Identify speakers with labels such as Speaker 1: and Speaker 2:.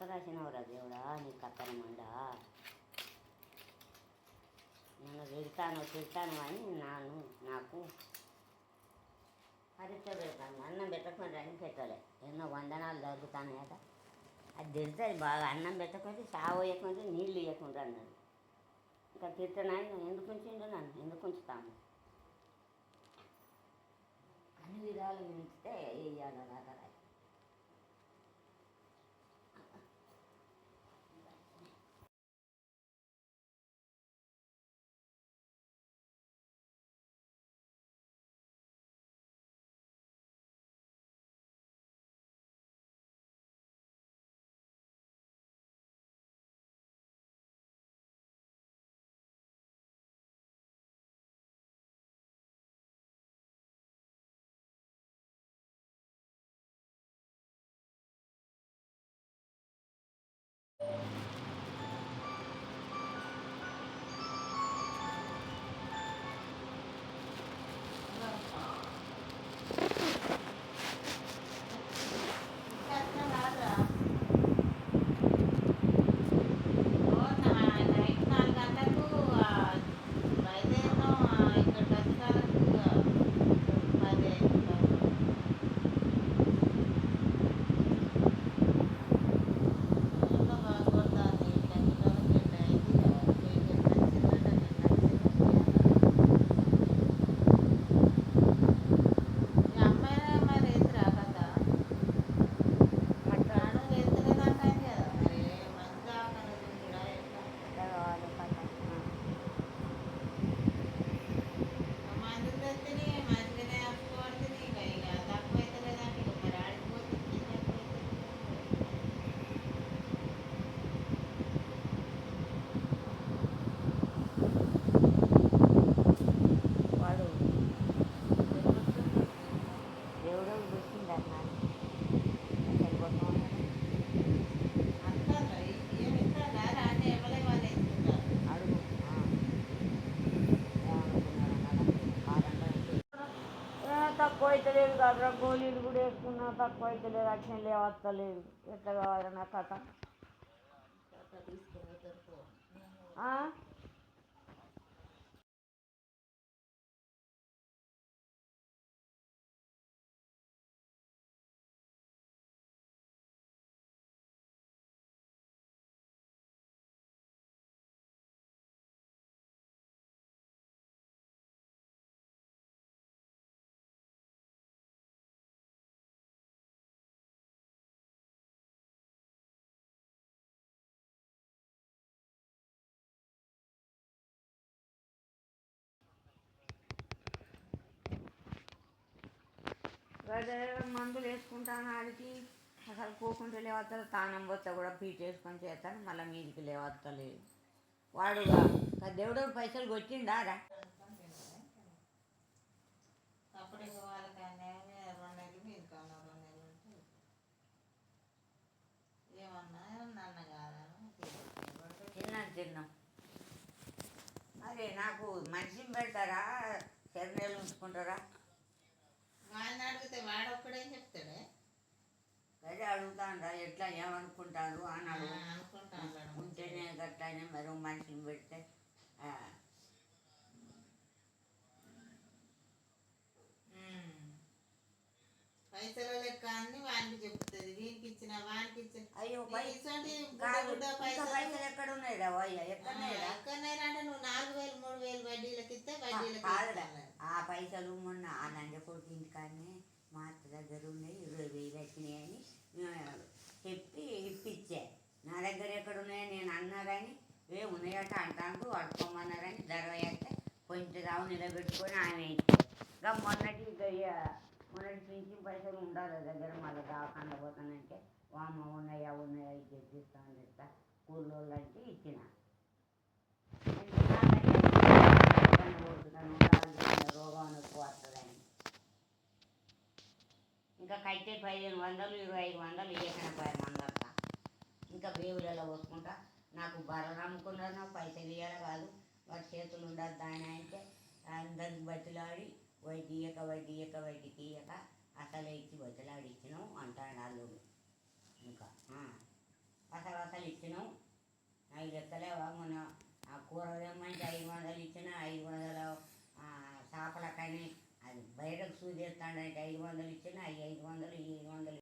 Speaker 1: ఎట్లా రాసినవరా దేవుడా నీ కత్తరమండ. నన్ను తిడతాను అని నాకు హరిత పెడతాను. అన్నం పెట్టకుండా అని పెట్టలే, ఎన్నో వందనాలు జరుగుతానయట. అది తిడుతుంది బాగా, అన్నం పెట్టకుంటే సాగు ఇవ్వకుంటే నీళ్ళు ఇవ్వకుండా అన్నాడు. ఇంకా తిట్టనాయన ఎందుకు ఉంచిండు, నన్ను ఎందుకు ఉంచుతాము. అన్ని విధాలు ఉంచితే వేయాలి రాక. తక్కువ అయితే లేదు కదా, గోళీలు కూడా వేసుకున్నా తక్కువ అయితే లేదు, అట్నే లేవత్తలేదు. ఎట్లా కావాలి నా కథ. అదే మందులు వేసుకుంటాను, ఆడికి అసలు పోకుంటే లేవత్తలు. తానం పోతే కూడా పీట వేసుకొని చేస్తాను, మళ్ళీ మీదికి లేవత్తలేదు. వాడు దేవుడు పైసలు కొట్టిండా రా. తిన్నాం. అరే నాకు మనిషిని పెడతారా, శరీరాలు ఉంచుకుంటారా?
Speaker 2: వాడిని అడిగితే వాడు ఒక్కడేం చెప్తాడే.
Speaker 1: అదే అడుగుతాను, ఎట్లా ఏమనుకుంటారు అని ఉంటేనే గట్లానే మరో మనిషిని పెడితే.
Speaker 2: పైసల లెక్క అన్ని వానికి చెప్తుంది, వీనికి ఇచ్చిన వానికి ఇచ్చిన.
Speaker 1: అయ్యో పైసలు ఎక్కడ ఉన్నాయి రా,
Speaker 2: ఎక్కడైనా అంటే నువ్వు 4,000 3,000 వడ్డీలకి ఇస్తే
Speaker 1: ఆ పైసలు మొన్న ఆ నంజ కొడుకు ఇంటికాడనే మా అత్త దగ్గర ఉన్నాయి, 20,000 వచ్చినాయని చెప్పి ఇప్పించా. నా దగ్గర ఎక్కడ ఉన్నాయని నేను అన్నా కానీ ఉన్నాయట అంటాను, అడుకోమన్నారని ధరవేస్తే కొంచెం రావు నిలబెట్టుకొని ఆమె ఇచ్చారు. ఇంకా మొన్నటి పింఛన్ పైసలు ఉండాలి దగ్గర, మళ్ళీ దాకాండ పోతానంటే వామ ఉన్నాయా ఇది తెచ్చిస్తాను తెస్తా కూలోళ్ళు అంటే ఇచ్చిన. రోగం ఎక్కువ వస్తుందని ఇంకా కట్టే 1,500 2,500 ఇవ్వకపోయా మందక్క. ఇంకా బేవులలో పోసుకుంటా. నాకు బర్రెలు అమ్ముకున్నారు, నాకు పైసలు ఇవ్వాలి కాదు, వాటి చేతులు ఉండదు దాని అంటే అందరికి బతిలాడి వడ్డీ ఇయ్యక అసలే ఇచ్చి బతిలాడి ఇచ్చినాం అంటాడు అల్లుడు. ఇంకా అసలు ఇచ్చినాం. అవి లెక్కలేవా? మొన్న ఆ కూర తెమ్మంటే 500 ఇచ్చిన, 500 చేపల కానీ అది బయటకు సూదేస్తాడంటే 500 ఇచ్చిన, అవి 500 ఈ 500